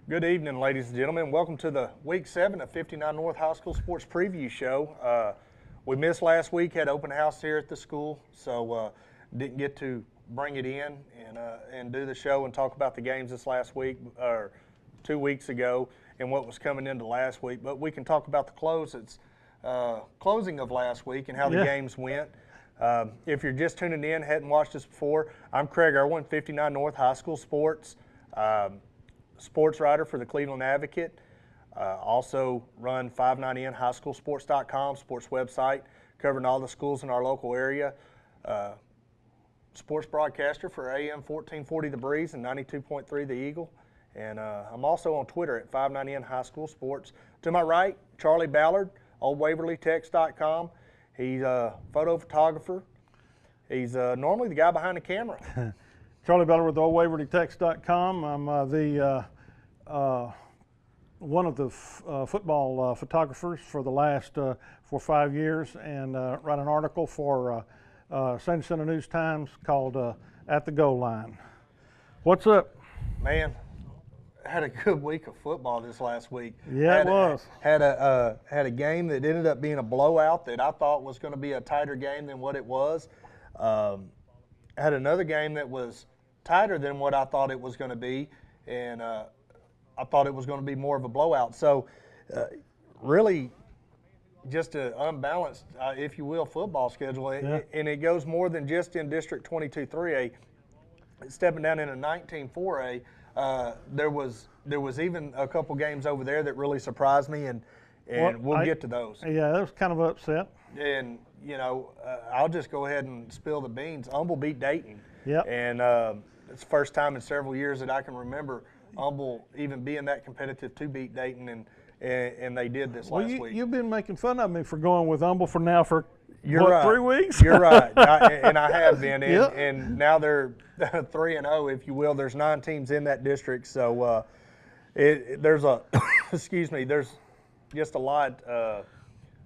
Good evening, ladies and gentlemen. Welcome to the Week 7 of 59 North High School Sports Preview Show. We missed last week, had open house here at the school, so didn't get to bring it in and do the show and talk about the games this last week, or 2 weeks ago, and what was coming into last week. But we can talk about the closing of last week and how the games went. If you're just tuning in, hadn't watched us before, I'm Craig Irwin, 59 North High School Sports. Sports writer for the Cleveland Advocate. Also run 59N highschoolsports.com, sports website, covering all the schools in our local area. Sports broadcaster for AM 1440 The Breeze and 92.3 The Eagle. And I'm also on Twitter at 59N High School Sports. To my right, Charlie Ballard, oldwaverlytext.com. He's a photo photographer. He's normally the guy behind the camera. Charlie Ballard with oldwaverlytext.com. I'm one of the football photographers for the last 4 or 5 years, and write an article for San Jacinto News-Times called At the Goal Line. What's up? Man, had a good week of football this last week. Yeah, it was. Had a game that ended up being a blowout that I thought was going to be a tighter game than what it was. Had another game that was tighter than what I thought it was going to be, and I thought it was going to be more of a blowout. So really just an unbalanced, if you will, football schedule. Yeah. And it goes more than just in District 22 3A. Stepping down into 19 4A, there was even a couple games over there that really surprised me, and we'll get to those. Yeah, that was kind of upset. And, I'll just go ahead and spill the beans. Humble beat Dayton. Yep. And it's the first time in several years that I can remember Humble even being that competitive to beat Dayton, and they did this last week. You've been making fun of me for going with Humble for 3 weeks? You're right. And I have been. And, Yep. and now they're 3-0, if you will. There's 9 teams in that district. So there's a, excuse me, there's just a lot.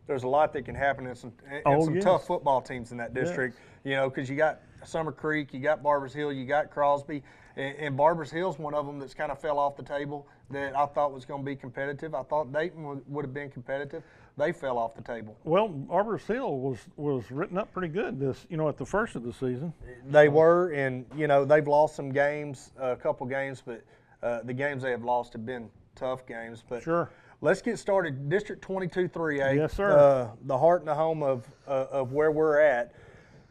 There's a lot that can happen in some tough football teams in that district. Yes. Because you got Summer Creek, you got Barbers Hill, you got Crosby, and Barbers Hill's one of them that's kind of fell off the table that I thought was going to be competitive. I thought Dayton would have been competitive. They fell off the table. Well, Barbers Hill was written up pretty good at the first of the season. They were, and they've lost some games, a couple games, but the games they have lost have been tough games. But sure. Let's get started. District 22 3A. Yes, sir. The heart and the home of where we're at.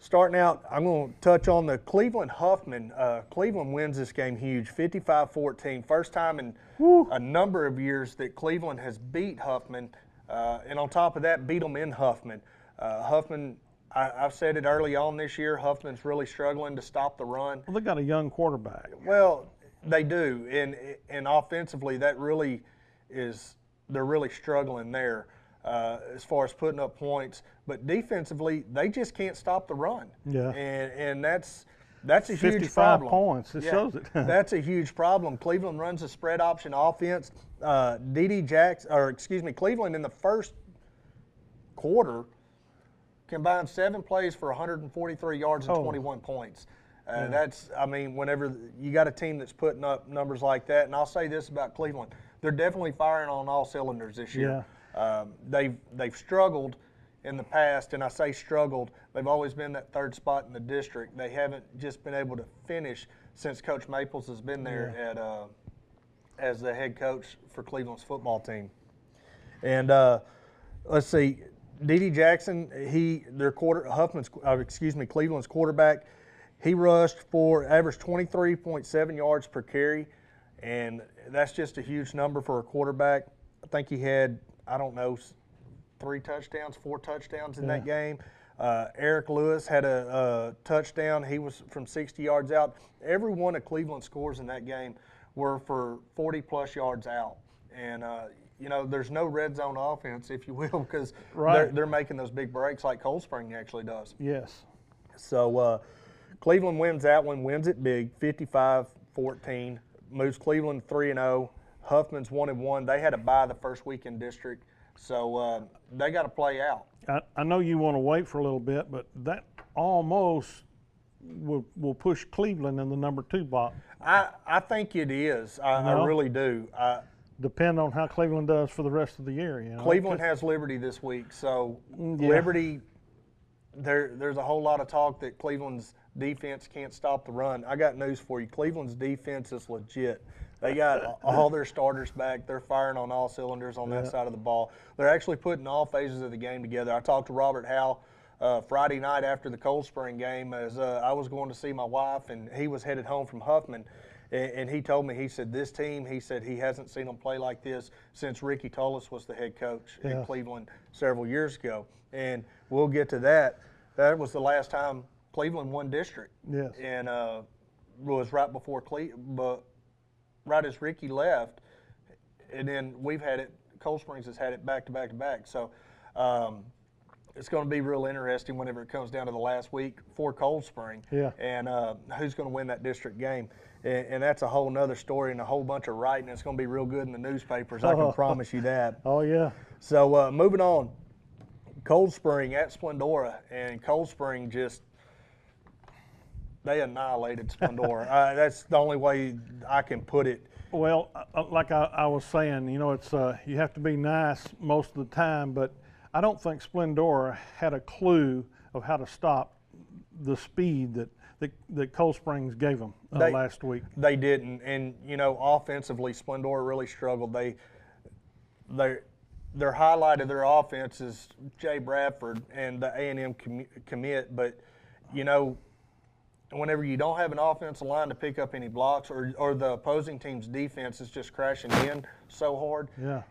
Starting out, I'm going to touch on the Cleveland-Huffman. Cleveland wins this game huge, 55-14. First time in a number of years that Cleveland has beat Huffman. And on top of that, beat them in Huffman. Huffman, I've said it early on this year, Huffman's really struggling to stop the run. Well, they got a young quarterback. Well, they do. And offensively, that really is – they're really struggling there. As far as putting up points, but defensively they just can't stop the run. Yeah, and that's a huge 55 problem. points. It shows it. That's a huge problem. Cleveland runs a spread option offense. Cleveland in the first quarter combined 7 plays for 143 yards and 21 points. Whenever you got a team that's putting up numbers like that, and I'll say this about Cleveland, they're definitely firing on all cylinders this year. Yeah. They've struggled in the past, and I say struggled. They've always been that third spot in the district. They haven't just been able to finish since Coach Maples has been there as the head coach for Cleveland's football team. And let's see, D.D. Jackson, Cleveland's quarterback, he rushed averaged 23.7 yards per carry, and that's just a huge number for a quarterback. I think he had, 4 touchdowns in that game. Eric Lewis had a touchdown. He was from 60 yards out. Every one of Cleveland's scores in that game were for 40-plus yards out. And, there's no red zone offense, if you will, because they're making those big breaks like Cold Spring actually does. Yes. So Cleveland wins that one, wins it big, 55-14, moves Cleveland 3-0. Huffman's 1-1. They had a bye the first week in district, so they got to play out. I know you want to wait for a little bit, but that almost will push Cleveland in the number 2 spot. I think it is. I really do. Depend on how Cleveland does for the rest of the year. You know? Cleveland has Liberty this week, so Liberty. There's a whole lot of talk that Cleveland's defense can't stop the run. I got news for you. Cleveland's defense is legit. They got all their starters back. They're firing on all cylinders on that side of the ball. They're actually putting all phases of the game together. I talked to Robert Howe Friday night after the Cold Spring game as I was going to see my wife, and he was headed home from Huffman. And he told me, he said, this team, he said he hasn't seen them play like this since Ricky Tullis was the head coach in Cleveland several years ago. And we'll get to that. That was the last time Cleveland won district. Yes. And was right before but right as Ricky left. And then we've had it, Cold Springs has had it back to back to back. So it's going to be real interesting whenever it comes down to the last week for Cold Spring. Yeah. And who's going to win that district game. And that's a whole nother story and a whole bunch of writing. It's going to be real good in the newspapers. I can promise you that. Oh, yeah. So moving on, Cold Spring at Splendora, and Cold Spring they annihilated Splendora. That's the only way I can put it. Well, like I was saying, you know, it's you have to be nice most of the time, but I don't think Splendora had a clue of how to stop the speed that Cold Springs gave them last week. They didn't, and you know, offensively, Splendora really struggled. Their highlight of their offense is Jay Bradford and the A&M commit, but you know, whenever you don't have an offensive line to pick up any blocks, or the opposing team's defense is just crashing in so hard,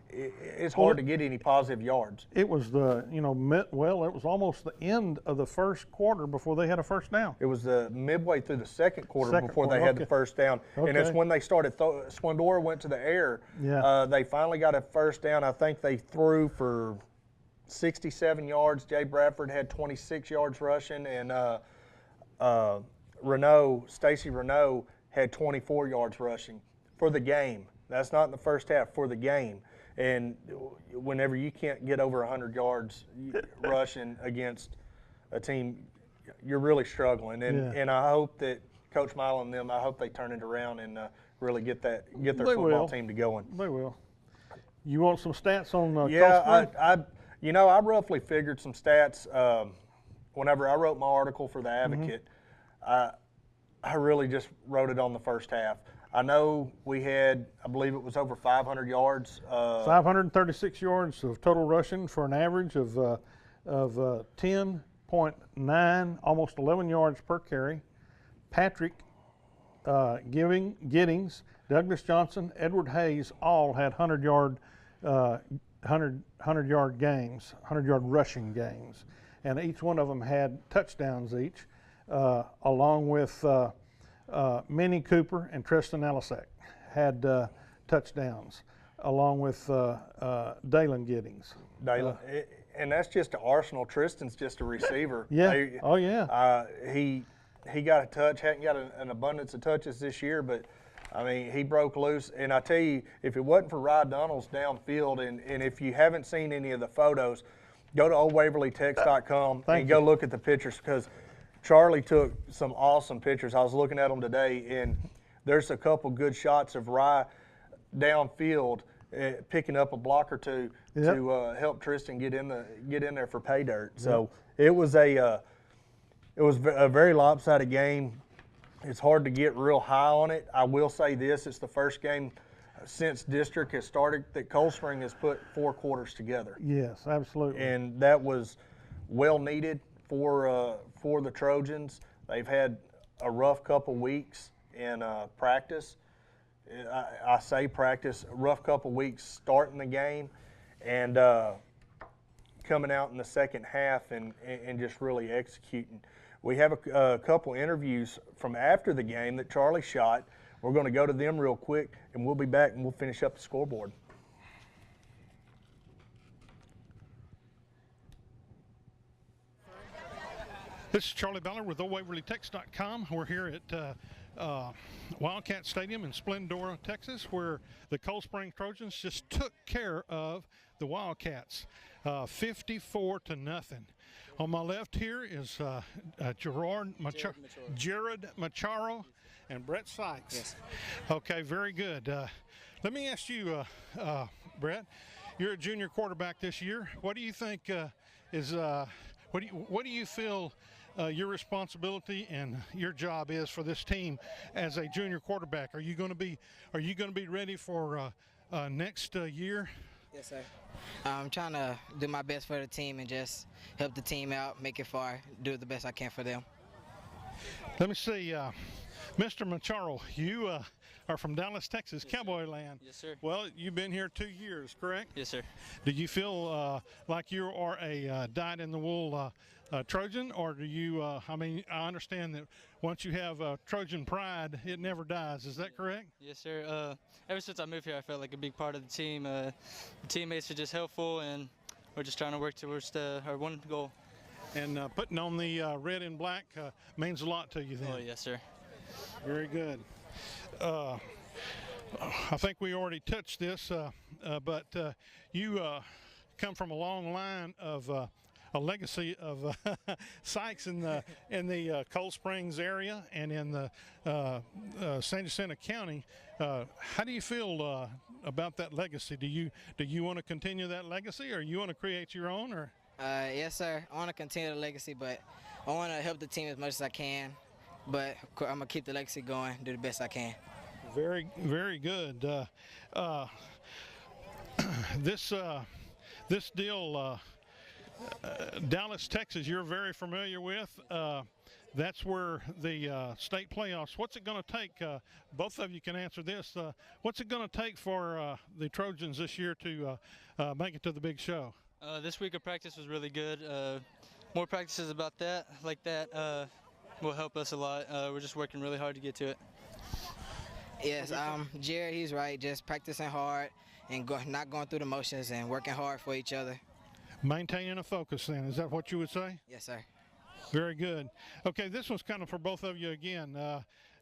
it's hard to get any positive yards. It was it was almost the end of the first quarter before they had a first down. It was the midway through the second quarter before they had the first down. And it's when they started, Splendora went to the air. Yeah. They finally got a first down. I think they threw for 67 yards. Jay Bradford had 26 yards rushing, and Stacy Renault had 24 yards rushing for the game. That's not in the first half, for the game. And whenever you can't get over 100 yards rushing against a team, you're really struggling. And I hope that Coach Milo and them, I hope they turn it around and really get their football team to going. They will. You want some stats on Cold Spring? I roughly figured some stats whenever I wrote my article for the Advocate. I really just wrote it on the first half. I know we had, I believe it was over 500 yards. 536 yards of total rushing for an average of 10.9, almost 11 yards per carry. Patrick Giddings, Douglas Johnson, Edward Hayes all had 100-yard games, 100-yard rushing games, and each one of them had touchdowns each. Along with Minnie Cooper and Tristan Allisack had touchdowns, along with Dalen Giddings. And that's just an arsenal. Tristan's just a receiver. Yeah. He got a touch. Hadn't got an abundance of touches this year, but I mean, he broke loose. And I tell you, if it wasn't for Rod Donalds downfield, and if you haven't seen any of the photos, go to oldwaverlytext.com and go look at the pictures, because Charlie took some awesome pictures. I was looking at them today, and there's a couple good shots of Rye downfield picking up a block or two to help Tristan get in there for pay dirt. So it was a very lopsided game. It's hard to get real high on it. I will say this: it's the first game since district has started that Cold Spring has put 4 quarters together. Yes, absolutely. And that was well needed for the Trojans. They've had a rough couple weeks in practice. I say practice, a rough couple weeks starting the game and coming out in the second half and just really executing. We have a couple interviews from after the game that Charlie shot. We're going to go to them real quick, and we'll be back and we'll finish up the scoreboard. This is Charlie Ballard with oldwaverlytext.com. We're here at Wildcat Stadium in Splendora, Texas, where the Cold Spring Trojans just took care of the Wildcats. 54-0. On my left here is Jared Macharo and Brett Sykes. Yes. Okay, very good. Let me ask you, Brett, you're a junior quarterback this year. What do you think what do you feel your responsibility and your job is for this team as a junior quarterback? Are you going to be ready for next year? Yes, sir. I'm trying to do my best for the team and just help the team out, make it far, do the best I can for them. Let me see, Mr. Macharo, you are from Dallas, Texas, Yes, Cowboy Land. Yes, sir. Well, you've been here 2 years, correct? Yes, sir. Do you feel like you are a dyed-in-the-wool Trojan, or do you, I mean, I understand that once you have Trojan pride, it never dies. Is that correct? Yes, sir. Ever since I moved here, I felt like a big part of the team. The teammates are just helpful, and we're just trying to work towards our one goal. And putting on the red and black means a lot to you then. Oh, yes, sir. Very good. I think we already touched this, but you come from a long line of a legacy of Sykes in the Cold Springs area and in the San Jacinto County. How do you feel about that legacy? Do you want to continue that legacy, or you want to create your own? Or Yes, sir. I want to continue the legacy, but I want to help the team as much as I can. But of course, I'm going to keep the legacy going, do the best I can. very, very good. This deal, Dallas, Texas, you're very familiar with. That's where the state playoffs. What's it going to take? Both of you can answer this. What's it going to take for the Trojans this year to make it to the big show? This week of practice was really good. More practices like that will help us a lot. We're just working really hard to get to it. Yes, Jared, he's right. Just practicing hard and not going through the motions and working hard for each other. Maintaining a focus then, is that what you would say? Yes, sir. Very good. Okay, this one's kind of for both of you again.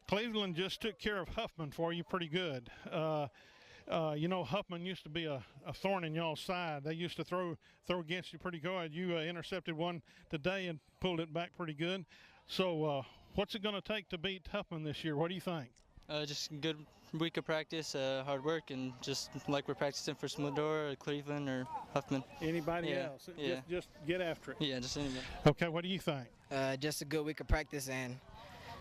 Cleveland just took care of Huffman for you pretty good. You know, Huffman used to be a thorn in y'all's side. They used to throw against you pretty good. You intercepted one today and pulled it back pretty good. So what's it going to take to beat Huffman this year? What do you think? Just a good week of practice, hard work, and just like we're practicing for Splendora, or Cleveland, or Huffman. Anybody Yeah, else? yeah. Just get after it. Yeah, just anybody. Okay, what do you think? Just a good week of practice and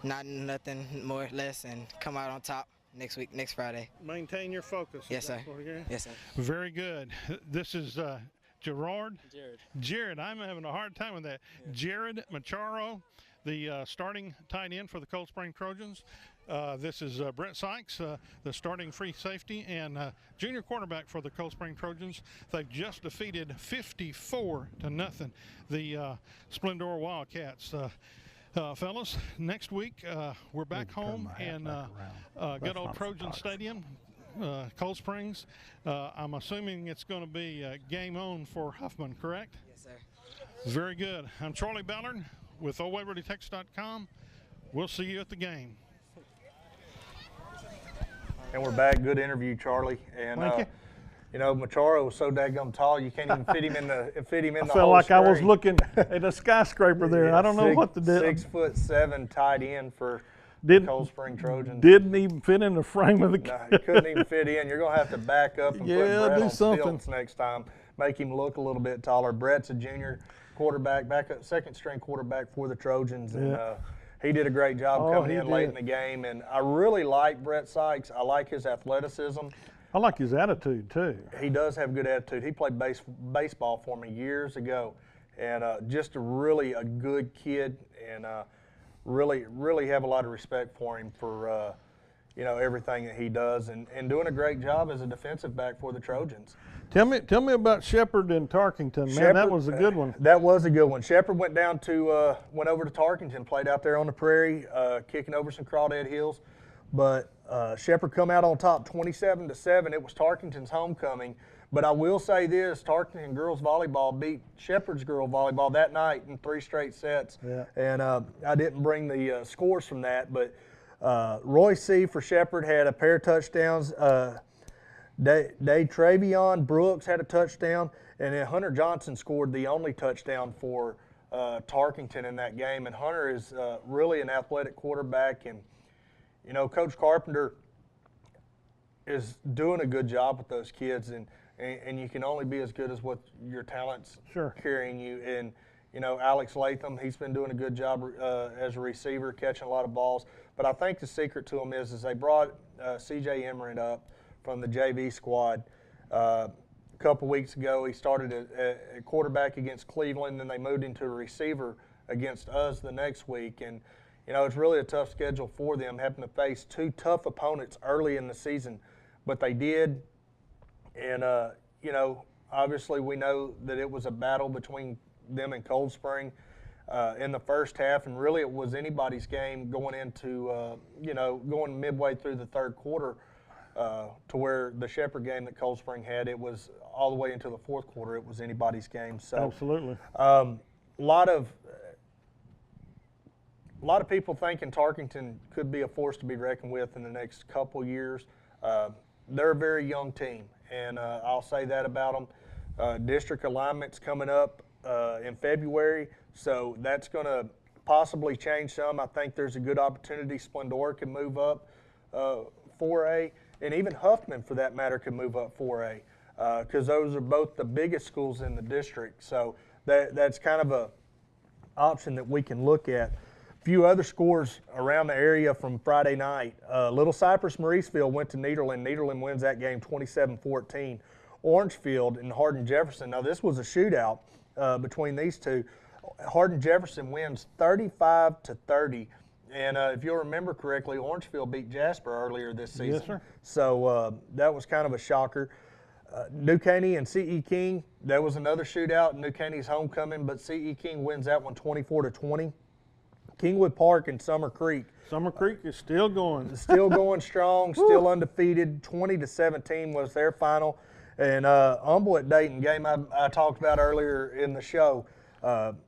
nothing more or less, and come out on top next Friday. Maintain your focus. Yes, Is that sir. what you're- Yes, sir. Very good. This is Jared. Jared. I'm having a hard time with that. Yeah. Jared Macharo, the starting tight end for the Cold Spring Trojans. This is Brett Sykes, the starting free safety and junior quarterback for the Cold Spring Trojans. They've just defeated 54-0 the Splendora Wildcats. Fellas, next week we're back home in good old Trojan Stadium, Cold Springs. I'm assuming it's going to be game on for Huffman, correct? Yes, sir. Very good. I'm Charlie Ballard with OldWaverlyTexas.com. We'll see you at the game. And we're back. Good interview, Charlie. And Thank you. you know, Macharo was so daggum tall you can't even fit him in the I whole felt like I was screen. looking at a skyscraper there. Yeah, I don't know what to do. 6'7" tight end for Didn't- Cold Spring Trojans. Didn't even fit in the frame of the No, he couldn't even fit in. You're gonna have to back up and Yeah, put Brett do on something. stilts next time. Make him look a little bit taller. Brett's a junior quarterback, backup second string quarterback for the Trojans, and Yeah. he did a great job Oh, coming he in late did. in the game. And I really like Brett Sykes. I like his athleticism. I like his attitude too. He does have good attitude. He played baseball for me years ago, and just a good kid, and really have a lot of respect for him for everything that he does, and doing a great job as a defensive back for the Trojans. Tell me about Shepherd and Tarkington. Man, that was a good one. That was a good one. Shepherd went over to Tarkington, played out there on the prairie, kicking over some crawdad hills. But Shepherd come out on top 27-7. It was Tarkington's homecoming. But I will say this, Tarkington girls volleyball beat Shepherd's girl volleyball that night in 3 straight sets. Yeah. And I didn't bring the scores from that, but Roy C. for Shepherd had a pair of touchdowns. Travion Brooks had a touchdown, and then Hunter Johnson scored the only touchdown for Tarkington in that game. And Hunter is really an athletic quarterback, and you know, Coach Carpenter is doing a good job with those kids, and you can only be as good as what your talent's carrying you. And you know, Alex Latham, he's been doing a good job as a receiver, catching a lot of balls. But I think the secret to him is they brought C.J. Emmerich up from the JV squad. A couple weeks ago, he started a quarterback against Cleveland, then they moved into a receiver against us the next week. And, you know, it's really a tough schedule for them, having to face two tough opponents early in the season. But they did, and, you know, obviously we know that it was a battle between them and Cold Spring in the first half, and really it was anybody's game going into, you know, going midway through the third quarter. To where the Shepherd game that Cold Spring had, it was all the way into the fourth quarter. It was anybody's game. So absolutely, a lot of people thinking Tarkington could be a force to be reckoned with in the next couple years. They're a very young team, and I'll say that about them. District alignment's coming up in February, so that's going to possibly change some. I think there's a good opportunity Splendora can move up 4A. And even Huffman, for that matter, could move up 4A because those are both the biggest schools in the district. So that's kind of a option that we can look at. A few other scores around the area from Friday night. Little Cypress Mauriceville went to Nederland. Nederland wins that game 27-14. Orangefield and Hardin Jefferson. Now this was a shootout between these two. Hardin Jefferson wins 35-30. And if you'll remember correctly, Orangefield beat Jasper earlier this season. Yes, sir. So that was kind of a shocker. New Caney and C.E. King, that was another shootout. New Caney's homecoming, but C.E. King wins that one 24-20. Kingwood Park and Summer Creek. Summer Creek is still going. Still going strong, still undefeated. 20-17 was their final. And Humble at Dayton, game I talked about earlier in the show.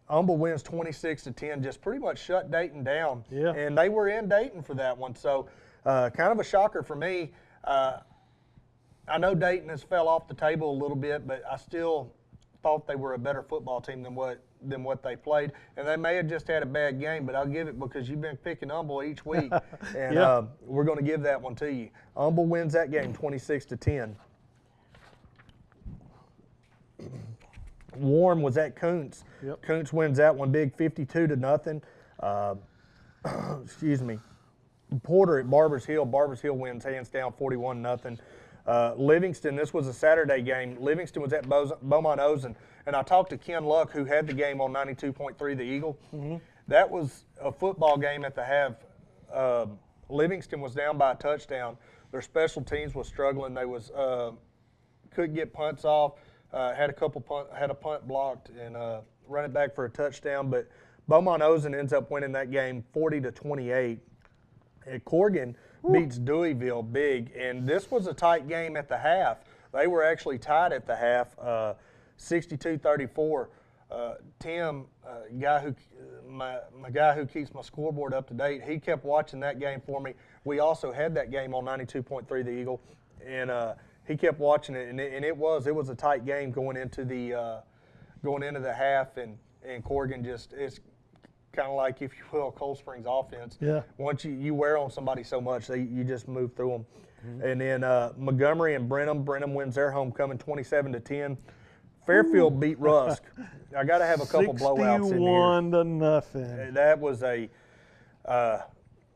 Humble wins 26-10, just pretty much shut Dayton down. Yeah. And they were in Dayton for that one. So kind of a shocker for me. I know Dayton has fell off the table a little bit, but I still thought they were a better football team than what they played. And they may have just had a bad game, but I'll give it because you've been picking Humble each week. And yeah. We're going to give that one to you. Humble wins that game 26-10. Warren was at Kuntz. Yep. Kuntz wins that one big 52-0. Excuse me. Porter at Barbers Hill. Barbers Hill wins hands down 41-0. Livingston, this was a Saturday game. Livingston was at Beaumont Ozen. And I talked to Ken Luck, who had the game on 92.3, the Eagle. Mm-hmm. That was a football game at the half. Livingston was down by a touchdown. Their special teams was struggling. They was couldn't get punts off. Had a punt blocked and run it back for a touchdown, but Beaumont Ozen ends up winning that game 40-28. And Corrigan beats Deweyville big, and this was a tight game at the half. They were actually tied at the half, 62-34. Tim, my guy who keeps my scoreboard up to date, he kept watching that game for me. We also had that game on 92.3 the Eagle, and he kept watching it, and it was a tight game going into the half, and Corrigan just it's kind of like, if you will, Cold Springs offense. Yeah. Once you wear on somebody so much, you just move through them. Mm-hmm. And then Montgomery and Brenham. Brenham wins their homecoming 27-10. Fairfield beat Rusk. I got to have a couple blowouts in here. 61-0. That was a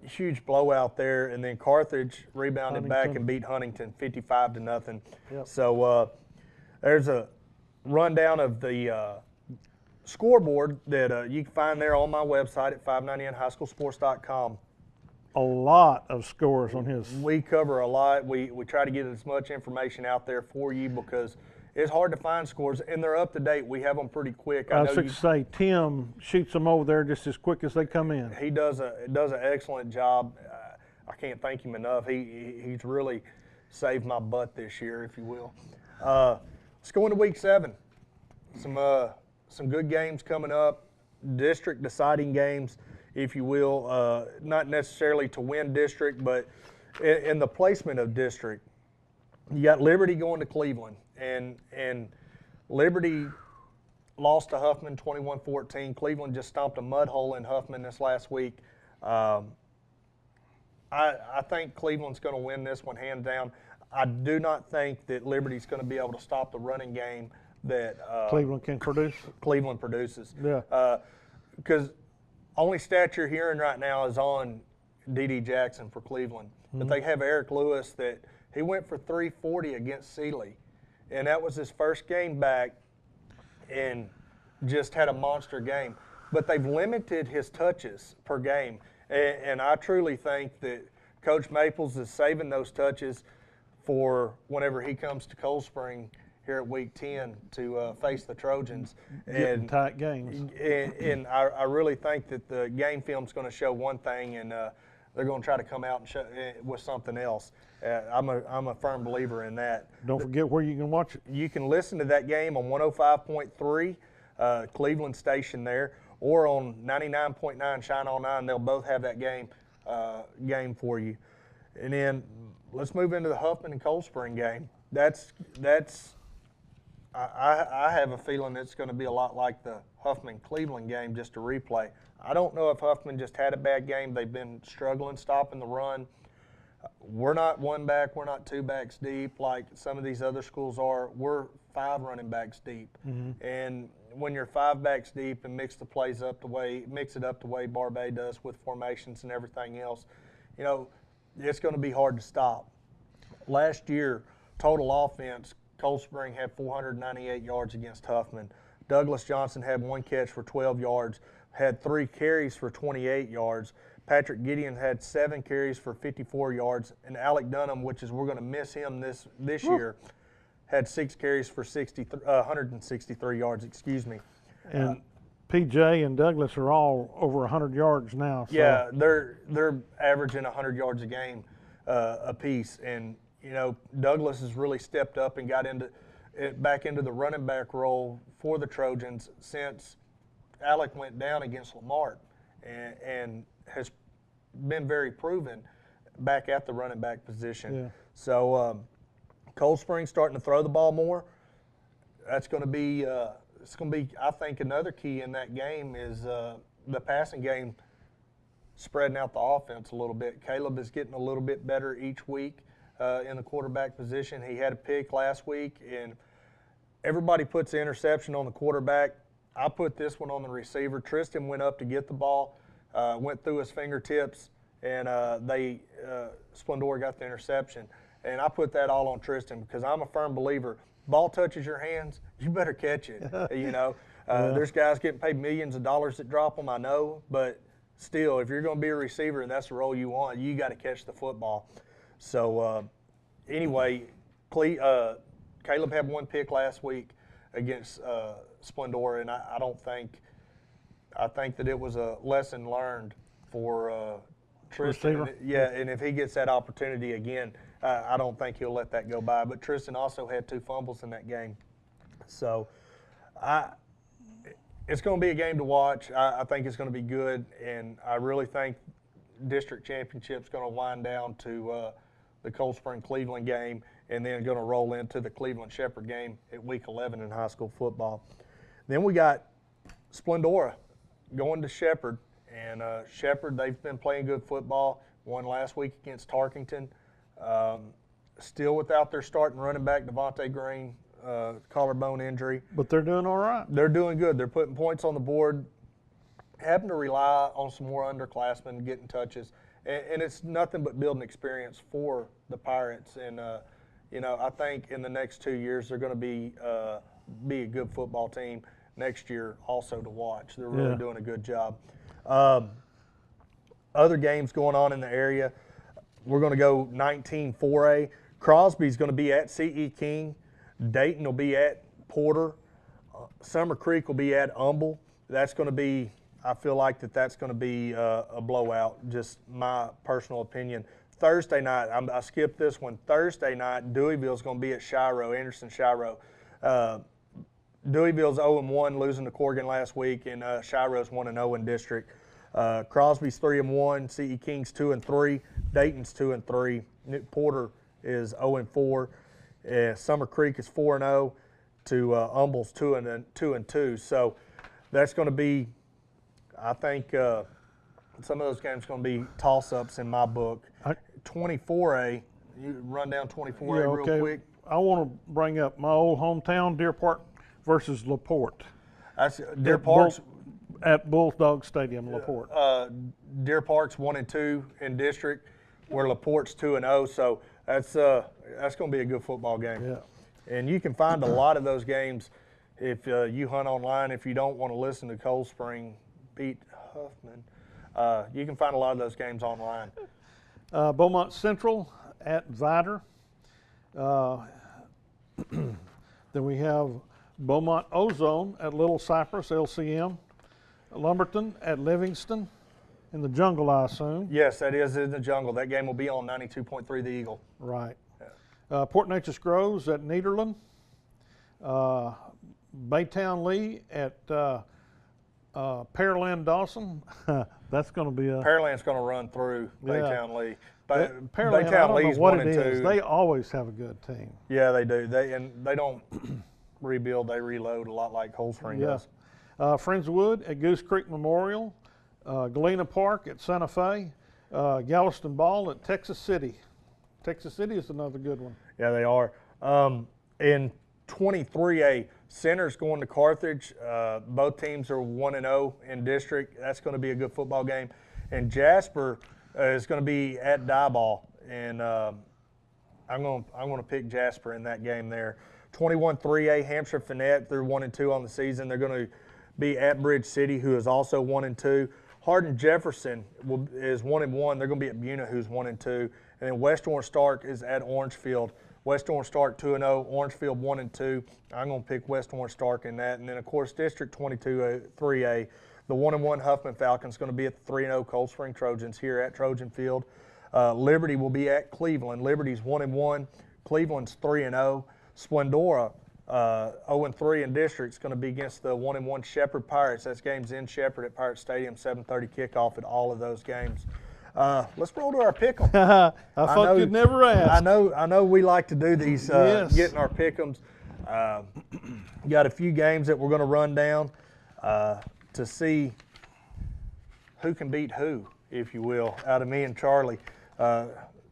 huge blowout there, and then Carthage rebounded back and beat Huntington 55-0. Yep. So there's a rundown of the scoreboard that you can find there on my website at 599highschoolsports.com. A lot of scores on his. We cover a lot. We try to get as much information out there for you because it's hard to find scores, and they're up to date. We have them pretty quick. I was going to say, Tim shoots them over there just as quick as they come in. He does an excellent job. I can't thank him enough. He's really saved my butt this year, if you will. Let's go into week 7. Some good games coming up, district deciding games, if you will. Not necessarily to win district, but in the placement of district. You got Liberty going to Cleveland, and Liberty lost to Huffman 21-14. Cleveland just stomped a mud hole in Huffman this last week. I think Cleveland's going to win this one hands down. I do not think that Liberty's going to be able to stop the running game that Cleveland can produce. Cleveland produces. Yeah. Because only stat you're hearing right now is on D.D. Jackson for Cleveland. But they have Eric Lewis that he went for 340 against Sealy. And that was his first game back and just had a monster game. But they've limited his touches per game. And I truly think that Coach Maples is saving those touches for whenever he comes to Cold Spring here at Week 10 to face the Trojans. Getting tight games. And I really think that the game film's going to show one thing, and they're going to try to come out and show with something else. I'm a firm believer in that. Don't forget where you can watch it. You can listen to that game on 105.3 Cleveland station there, or on 99.9 Shine On 9. They'll both have that game for you. And then let's move into the Huffman and Cold Spring game. I have a feeling it's going to be a lot like the Huffman-Cleveland game, just a replay. I don't know if Huffman just had a bad game. They've been struggling stopping the run. We're not one back, we're not two backs deep like some of these other schools are. We're 5 running backs deep. And when you're 5 backs deep and mix it up the way Barbay does with formations and everything else, you know, it's going to be hard to stop. Last year, total offense, Cold Spring had 498 yards against Huffman. Douglas Johnson had 1 catch for 12 yards, had 3 carries for 28 yards. Patrick Gideon had 7 carries for 54 yards, and Alec Dunham, we're going to miss him this year, had 6 carries for 163 yards. Excuse me. And PJ and Douglas are all over 100 yards now. So. Yeah, they're averaging 100 yards a game apiece, and you know Douglas has really stepped up and got back into the running back role for the Trojans since Alec went down against Lamar, and has been very proven back at the running back position. Yeah. So Cold Spring starting to throw the ball more. That's going to be I think another key in that game is the passing game, spreading out the offense a little bit. Caleb is getting a little bit better each week in the quarterback position. He had a pick last week, and everybody puts the interception on the quarterback. I put this one on the receiver. Tristan went up to get the ball, went through his fingertips, and Splendora got the interception. And I put that all on Tristan because I'm a firm believer. Ball touches your hands, you better catch it. You know, there's guys getting paid millions of dollars that drop them, I know, but still, if you're going to be a receiver and that's the role you want, you got to catch the football. So anyway, Caleb had 1 pick last week against Splendora, and I think that it was a lesson learned for Tristan. Receiver. Yeah, and if he gets that opportunity again, I don't think he'll let that go by. But Tristan also had 2 fumbles in that game. So it's going to be a game to watch. I think it's going to be good, and I really think district championship's going to wind down to the Cold Spring Cleveland game, and then going to roll into the Cleveland Shepherd game at Week 11 in high school football. Then we got Splendora going to Shepherd, and Shepherd, they've been playing good football. Won last week against Tarkington. Still without their starting running back, Devontae Green, collarbone injury. But they're doing all right. They're doing good. They're putting points on the board, having to rely on some more underclassmen getting touches. And it's nothing but building experience for the Pirates. And, you know, I think in the next 2 years they're going to be a good football team next year also to watch. They're really doing a good job. Other games going on in the area. We're going to go 19-4A. Crosby's going to be at C.E. King. Dayton will be at Porter. Summer Creek will be at Humble. That's going to be, I feel like that's going to be a blowout, just my personal opinion. Thursday night, I skipped this one. Thursday night, Deweyville's going to be at Shiro, Anderson-Shiro. Deweyville's 0-1, losing to Corrigan last week, and Shiro's 1-0 in district. Crosby's 3-1, C.E. King's 2-3, Dayton's 2-3, Porter is 0-4. Summer Creek is 4-0 to Humbol's 2-2. So that's going to be, I think, some of those games are going to be toss-ups in my book. 24A, you run down 24A real quick. I want to bring up my old hometown, Deer Park versus LaPorte. That's Deer Park's at Bulldog Stadium, LaPorte. Deer Park's 1-2 in district, where LaPorte's 2-0. So that's going to be a good football game. Yeah. And you can find a lot of those games if you hunt online. If you don't want to listen to Cold Spring beat Huffman, you can find a lot of those games online. Beaumont Central at Vidor. Then we have Beaumont Ozone at Little Cypress, LCM. Lumberton at Livingston in the jungle, I assume. Yes, that is in the jungle. That game will be on 92.3 The Eagle. Right. Port Neches Groves at Nederland. Baytown Lee at Pearland Dawson. That's going to be a. Pearland's going to run through Baytown Lee. Pearland, I don't know what it is. They always have a good team. Yeah, they do. They don't rebuild; they reload a lot like Cold Spring does. Friendswood at Goose Creek Memorial. Galena Park at Santa Fe. Galveston Ball at Texas City. Texas City is another good one. Yeah, they are. In 23A, Center's going to Carthage. Both teams are 1-0 in district. That's going to be a good football game. And Jasper is going to be at Diboll, and I'm going to pick Jasper in that game there. 21-3A, Hampshire Finette. They're 1-2 on the season. They're going to be at Bridge City, who is also 1-2. Hardin Jefferson is 1-1. They're going to be at Buna, who's 1-2. And then West Orange Stark is at Orangefield. West Orange Stark 2-0, Orangefield 1-2. I'm going to pick West Orange Stark in that. And then, of course, District 3A, the 1-1 Huffman Falcons going to be at the 3-0 Cold Spring Trojans here at Trojan Field. Liberty will be at Cleveland. Liberty's 1-1. Cleveland's 3-0. Splendora 0-3 in district is going to be against the 1-1 Shepherd Pirates. That's games in Shepherd at Pirate Stadium, 7:30 kickoff at all of those games. Let's roll to our pick'em. I thought you'd never ask. I know we like to do these, Yes. getting our pick'ems. Got a few games that we're going to run down to see who can beat who, if you will, out of me and Charlie.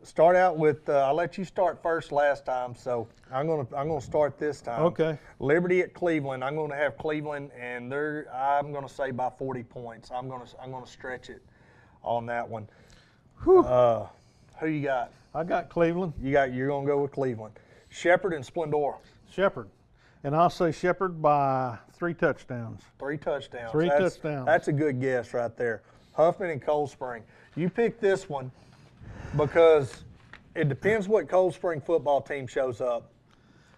Start out with I'll let you start first last time, so I'm gonna start this time. Okay. Liberty at Cleveland. I'm going to have Cleveland, and I'm going to say by 40 points. I'm going to stretch it on that one. Whew. Who you got? I got Cleveland. You're going to go with Cleveland. Shepherd and Splendora. Shepherd. And I'll say Shepherd by 3 touchdowns. 3 touchdowns. Three touchdowns. That's a good guess right there. Huffman and Cold Spring. You pick this one because it depends what Cold Spring football team shows up.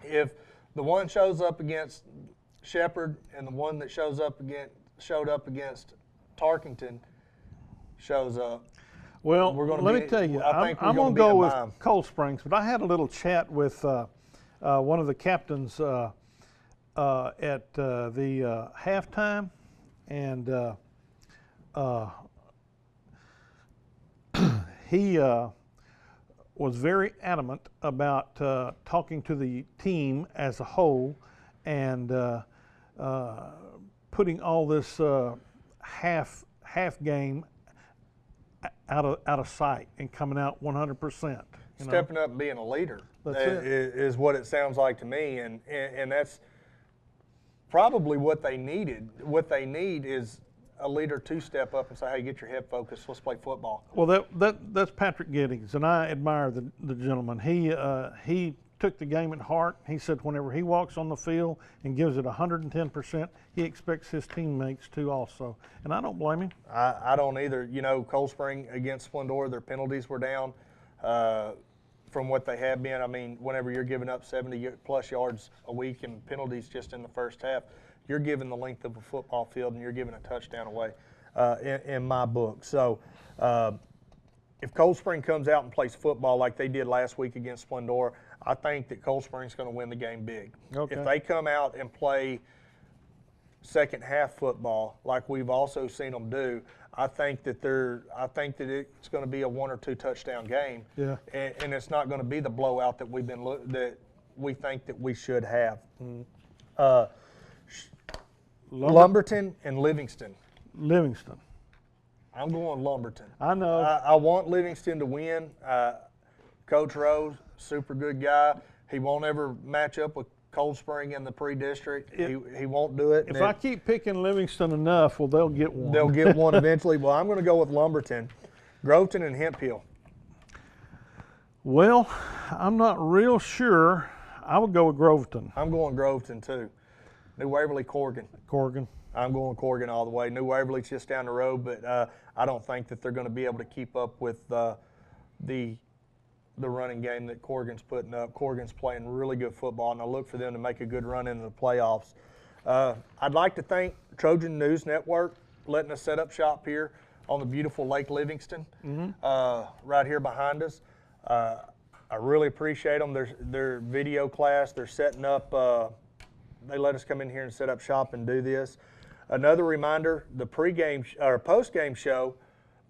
If the one shows up against Shepherd and the one that showed up against Tarkington shows up. Well, let me tell you, I'm going to go with Cold Springs, but I had a little chat with one of the captains at the halftime, and he was very adamant about talking to the team as a whole and putting all this half game out of sight and coming out 100%. Stepping up and being a leader is what it sounds like to me, and that's probably what they needed. What they need is a leader to step up and say, "Hey, get your head focused. Let's play football." Well, that's Patrick Giddings, and I admire the gentleman. He took the game at heart. He said whenever he walks on the field and gives it 110%, he expects his teammates to also, and I don't blame him. I don't either. You know, Cold Spring against Splendora, their penalties were down from what they have been. I mean, whenever you're giving up 70-plus yards a week in penalties just in the first half, you're giving the length of a football field and you're giving a touchdown away in my book. So if Cold Spring comes out and plays football like they did last week against Splendora, I think that Cold Spring's going to win the game big. Okay. If they come out and play second half football like we've also seen them do, I think that it's going to be a 1 or 2 touchdown game. Yeah. And it's not going to be the blowout that we think that we should have. Lumberton. Lumberton and Livingston. Livingston. I'm going Lumberton. I know. I want Livingston to win. Coach Rose, super good guy. He won't ever match up with Cold Spring in the pre-district. He won't do it. If I keep picking Livingston enough, well, they'll get one. They'll get one eventually. Well, I'm going to go with Lumberton. Groveton and Hemp Hill. Well, I'm not real sure. I would go with Groveton. I'm going Groveton too. New Waverly, Corrigan. Corrigan. I'm going Corrigan all the way. New Waverly's just down the road, but I don't think that they're going to be able to keep up with the running game that Corrigan's putting up. Corrigan's playing really good football, and I look for them to make a good run into the playoffs. I'd like to thank Trojan News Network letting us set up shop here on the beautiful Lake Livingston, right here behind us. I really appreciate them. Their video class, they're setting up, they let us come in here and set up shop and do this. Another reminder, the pregame or postgame show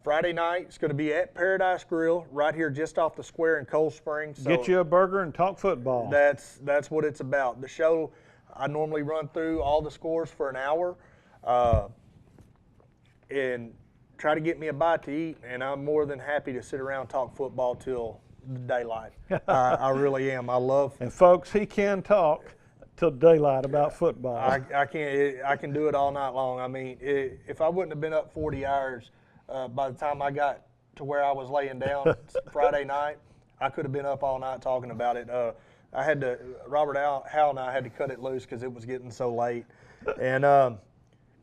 Friday night is going to be at Paradise Grill right here just off the square in Cold Spring. So get you a burger and talk football. That's what it's about. The show, I normally run through all the scores for an hour and try to get me a bite to eat, and I'm more than happy to sit around and talk football till the daylight. I really am. I love. And folks, he can talk till daylight about football. I can do it all night long. I mean, if I wouldn't have been up 40 hours by the time I got to where I was laying down Friday night, I could have been up all night talking about it. I had to, Robert Howell and I had to cut it loose because it was getting so late. And,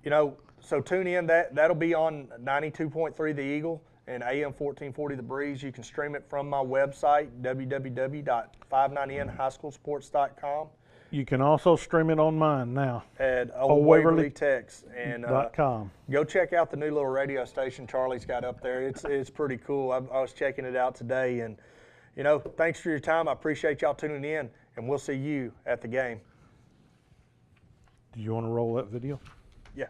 you know, so tune in. That'll be on 92.3 The Eagle and AM 1440 The Breeze. You can stream it from my website, www.59nhighschoolsports.com. You can also stream it on mine now. At Old Waverly Tex. And .com. go check out the new little radio station Charlie's got up there. It's pretty cool. I was checking it out today. And, you know, thanks for your time. I appreciate y'all tuning in, and we'll see you at the game. Do you want to roll that video? Yeah.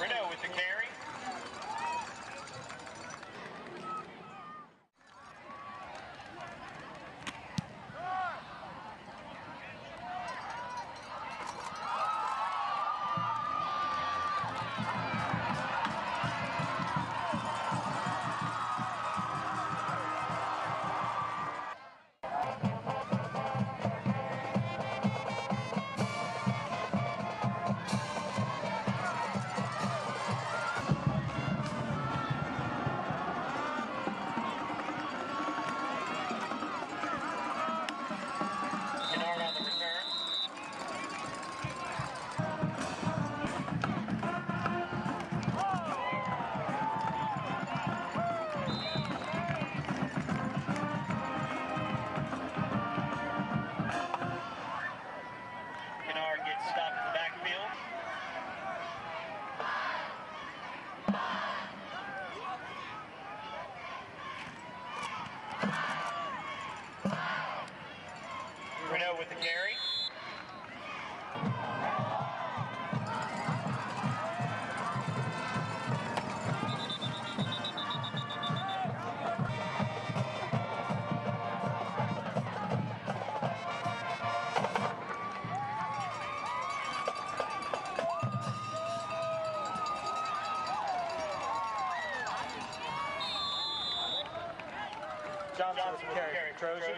Renault with the carry. Kennard on the return. Kennard gets stopped in the backfield. Renault with the carry. Johnson with the carry. Trojan.